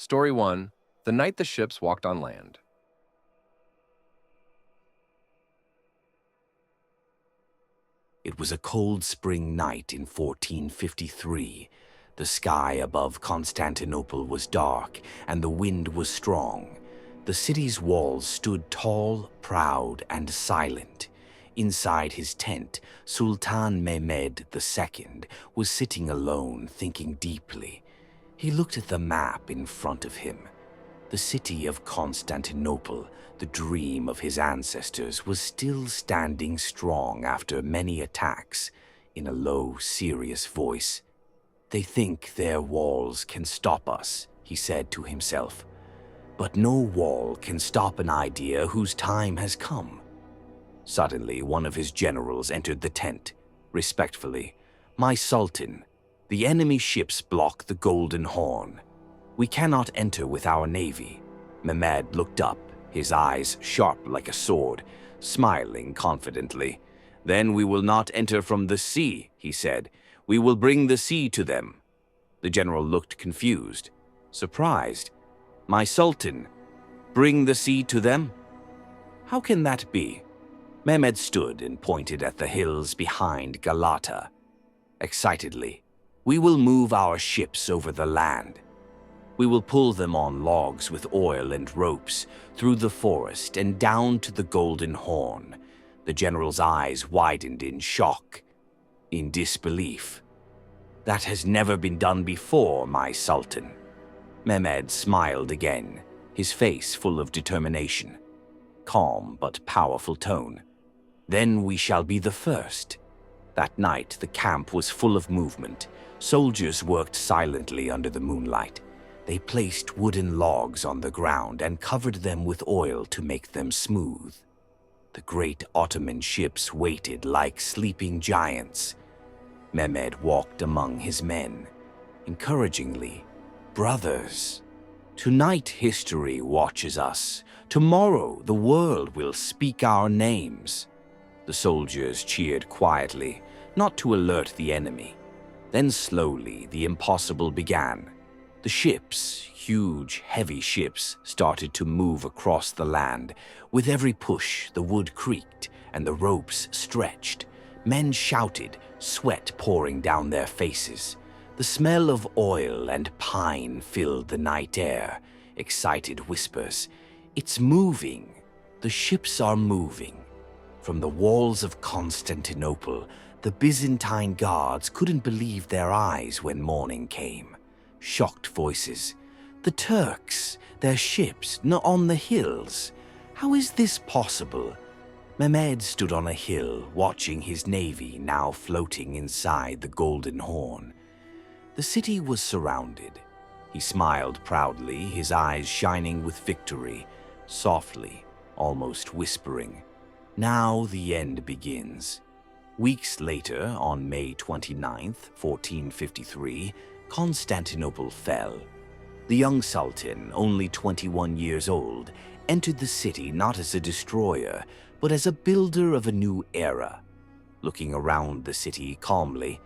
Story 1. The Night the Ships Walked on Land. It was a cold spring night in 1453. The sky above Constantinople was dark, and the wind was strong. The city's walls stood tall, proud, and silent. Inside his tent, Sultan Mehmed II was sitting alone, thinking deeply. He looked at the map in front of him. The city of Constantinople, the dream of his ancestors, was still standing strong after many attacks. In a low, serious voice, "They think their walls can stop us," he said to himself. "But no wall can stop an idea whose time has come." Suddenly, one of his generals entered the tent. Respectfully, "My Sultan, the enemy ships block the Golden Horn. We cannot enter with our navy." Mehmed looked up, his eyes sharp like a sword, smiling confidently. "Then we will not enter from the sea," he said. "We will bring the sea to them." The general looked confused, surprised. "My Sultan, bring the sea to them? How can that be?" Mehmed stood and pointed at the hills behind Galata. Excitedly, "We will move our ships over the land. We will pull them on logs with oil and ropes through the forest and down to the Golden Horn." The general's eyes widened in shock, in disbelief. "That has never been done before, my Sultan." Mehmed smiled again, his face full of determination. Calm but powerful tone. "Then we shall be the first." That night, the camp was full of movement. Soldiers worked silently under the moonlight. They placed wooden logs on the ground and covered them with oil to make them smooth. The great Ottoman ships waited like sleeping giants. Mehmed walked among his men, encouragingly. "Brothers, tonight history watches us. Tomorrow the world will speak our names." The soldiers cheered quietly, not to alert the enemy. Then slowly the impossible began. The ships, huge, heavy ships, started to move across the land. With every push, the wood creaked and the ropes stretched. Men shouted, sweat pouring down their faces. The smell of oil and pine filled the night air. Excited whispers, "It's moving. The ships are moving." From the walls of Constantinople, the Byzantine guards couldn't believe their eyes when morning came. Shocked voices. "The Turks, their ships, on the hills. How is this possible?" Mehmed stood on a hill, watching his navy now floating inside the Golden Horn. The city was surrounded. He smiled proudly, his eyes shining with victory, softly, almost whispering, "Now the end begins." Weeks later, on May 29th, 1453, Constantinople fell. The young Sultan, only 21 years old, entered the city not as a destroyer, but as a builder of a new era. Looking around the city calmly,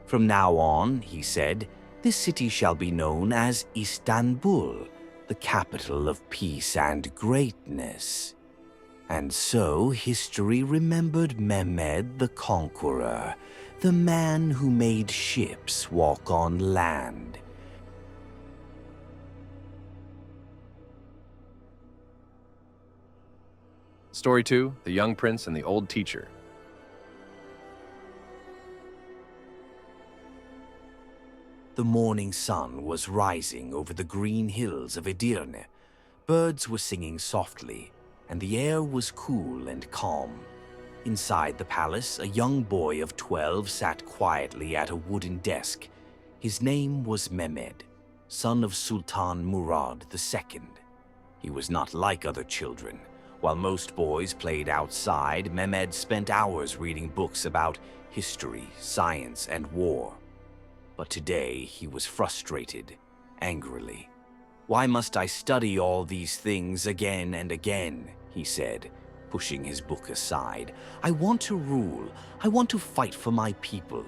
"From now on," he said, "this city shall be known as Istanbul, the capital of peace and greatness." And so history remembered Mehmed the Conqueror, the man who made ships walk on land. Story 2. The Young Prince and the Old Teacher. The morning sun was rising over the green hills of Edirne. Birds were singing softly, and the air was cool and calm. Inside the palace, a young boy of 12 sat quietly at a wooden desk. His name was Mehmed, son of Sultan Murad II. He was not like other children. While most boys played outside, Mehmed spent hours reading books about history, science, and war. But today he was frustrated, angrily. "Why must I study all these things again and again?" he said, pushing his book aside. "I want to rule. I want to fight for my people."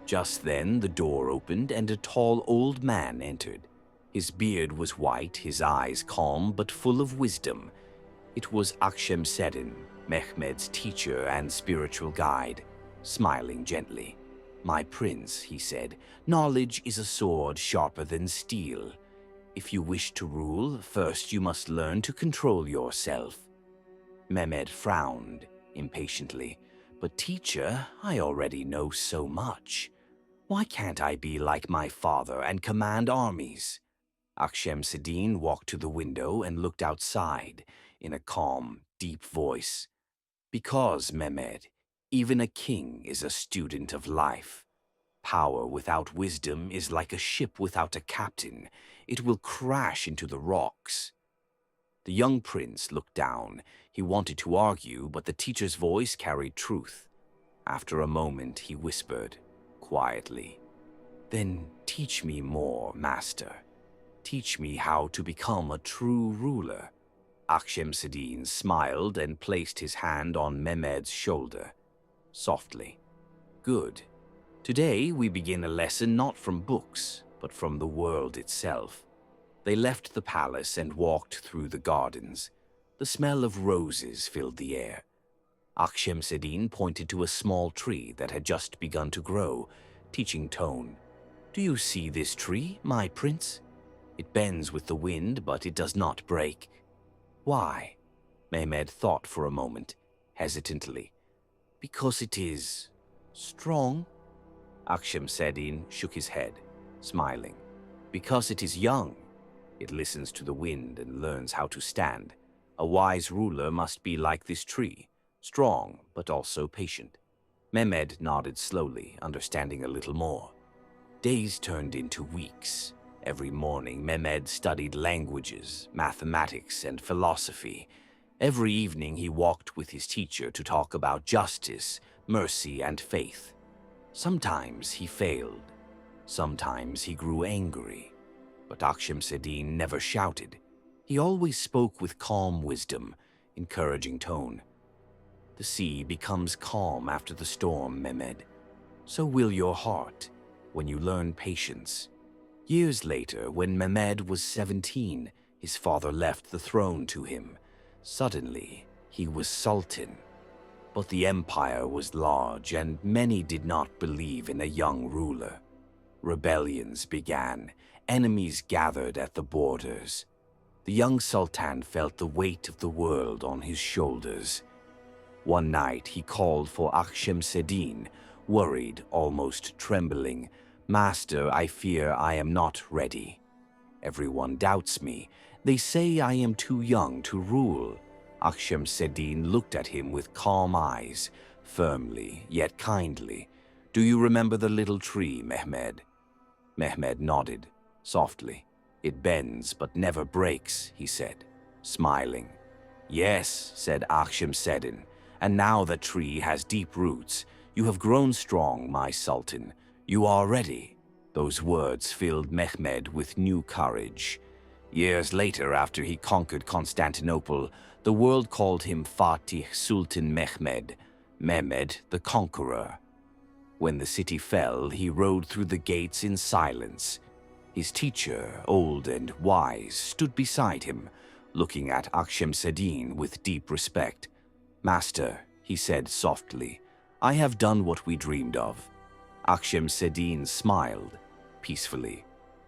Just then the door opened and a tall old man entered. His beard was white, his eyes calm but full of wisdom. It was Akhemseddin, Mehmed's teacher and spiritual guide, smiling gently. "My prince," he said, "knowledge is a sword sharper than steel. If you wish to rule, first you must learn to control yourself." Mehmed frowned impatiently. "But teacher, I already know so much. Why can't I be like my father and command armies?" Akhemseddin walked to the window and looked outside in a calm, deep voice. "Because, Mehmed, even a king is a student of life. Power without wisdom is like a ship without a captain. It will crash into the rocks." The young prince looked down. He wanted to argue, but the teacher's voice carried truth. After a moment, he whispered, quietly, "Then teach me more, master. Teach me how to become a true ruler." Akhemseddin smiled and placed his hand on Mehmed's shoulder, softly. "Good. Today we begin a lesson not from books, but from the world itself." They left the palace and walked through the gardens. The smell of roses filled the air. Akhemseddin pointed to a small tree that had just begun to grow, teaching tone. "Do you see this tree, my prince? It bends with the wind, but it does not break." "Why?" Mehmed thought for a moment, hesitantly. "Because it is strong." Akhemseddin shook his head, smiling. "Because it is young. It listens to the wind and learns how to stand. A wise ruler must be like this tree, strong but also patient." Mehmed nodded slowly, understanding a little more. Days turned into weeks. Every morning, Mehmed studied languages, mathematics, and philosophy. Every evening, he walked with his teacher to talk about justice, mercy, and faith. Sometimes he failed. Sometimes he grew angry. But Akhemseddin never shouted. He always spoke with calm wisdom, encouraging tone. The sea becomes calm after the storm, Mehmed. So will your heart when you learn patience. Years later, when Mehmed was 17, his father left the throne to him. Suddenly, he was sultan. But the empire was large, and many did not believe in a young ruler. Rebellions began. Enemies gathered at the borders. The young sultan felt the weight of the world on his shoulders. One night, he called for Akhemseddin, worried, almost trembling. "Master, I fear I am not ready. Everyone doubts me. They say I am too young to rule." Akhemseddin looked at him with calm eyes, firmly yet kindly. "Do you remember the little tree, Mehmed?" Mehmed nodded, softly. "It bends but never breaks," he said, smiling. "Yes," said Akhemseddin, "and now the tree has deep roots. You have grown strong, my sultan. You are ready." Those words filled Mehmed with new courage. Years later, after he conquered Constantinople, the world called him Fatih Sultan Mehmed the Conqueror. When the city fell, he rode through the gates in silence. His teacher, old and wise, stood beside him, looking at Akhemseddin with deep respect. "Master," he said softly, "I have done what we dreamed of." Akhemseddin smiled peacefully.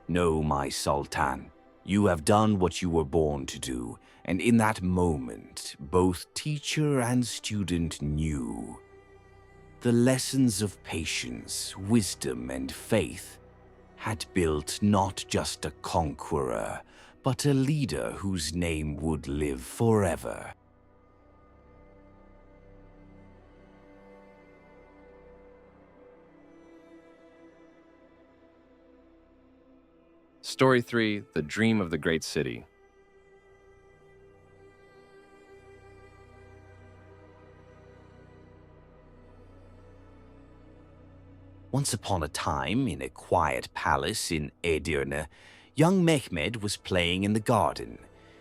"No, my sultan, you have done what you were born to do." And in that moment, both teacher and student knew. The lessons of patience, wisdom, and faith had built not just a conqueror, but a leader whose name would live forever. Story 3, The Dream of the Great City. Once upon a time, in a quiet palace in Edirne, young Mehmed was playing in the garden.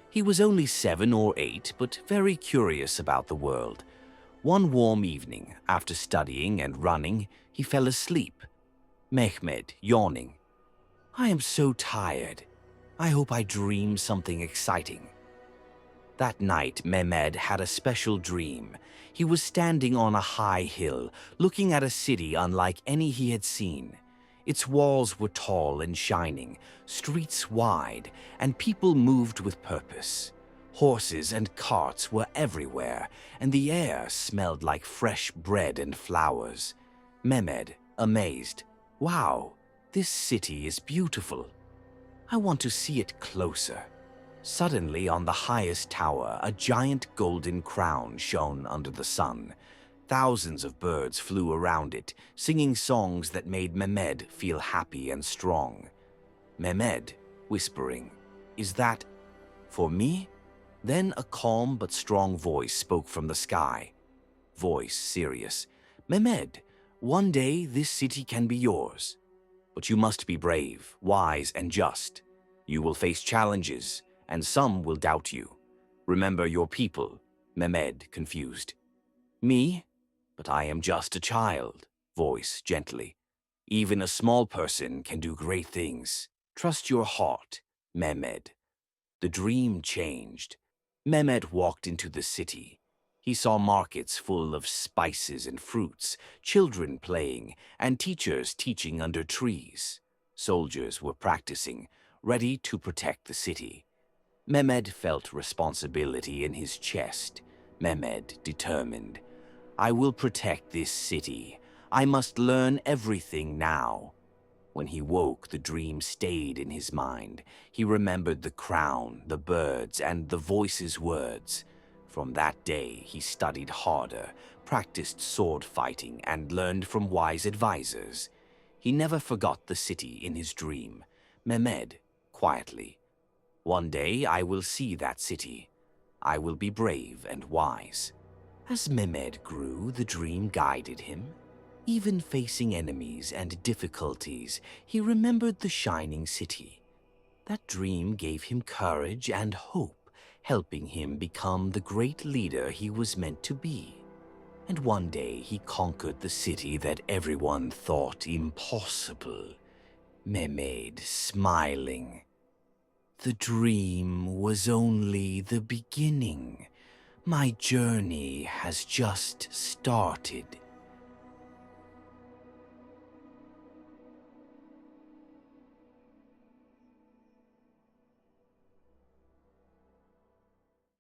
He was only 7 or 8, but very curious about the world. One warm evening, after studying and running, he fell asleep. Mehmed, yawning. "I am so tired." I hope I dream something exciting. That night, Mehmed had a special dream. He was standing on a high hill, looking at a city unlike any he had seen. Its walls were tall and shining, streets wide, and people moved with purpose. Horses and carts were everywhere, and the air smelled like fresh bread and flowers. Mehmed, amazed, "Wow, this city is beautiful. I want to see it closer." Suddenly, on the highest tower, a giant golden crown shone under the sun. Thousands of birds flew around it, singing songs that made Mehmed feel happy and strong. Mehmed, whispering, "Is that for me?" Then a calm but strong voice spoke from the sky. Voice serious. "Mehmed, one day this city can be yours. But you must be brave, wise, and just. You will face challenges, and some will doubt you. Remember your people." Mehmed, confused. "Me? But I am just a child." Voice, gently. "Even a small person can do great things. Trust your heart." Mehmed. The dream changed. Mehmed walked into the city. He saw markets full of spices and fruits, children playing, and teachers teaching under trees. Soldiers were practicing, ready to protect the city. Mehmed felt responsibility in his chest. Mehmed determined, "I will protect this city. I must learn everything now." When he woke, the dream stayed in his mind. He remembered the crown, the birds, and the voice's words. From that day, he studied harder, practiced sword fighting, and learned from wise advisors. He never forgot the city in his dream. Mehmed, quietly, "One day I will see that city. I will be brave and wise." As Mehmed grew, the dream guided him. Even facing enemies and difficulties, he remembered the shining city. That dream gave him courage and hope, helping him become the great leader he was meant to be. And one day he conquered the city that everyone thought impossible. Mehmed, smiling. The dream was only the beginning. My journey has just started.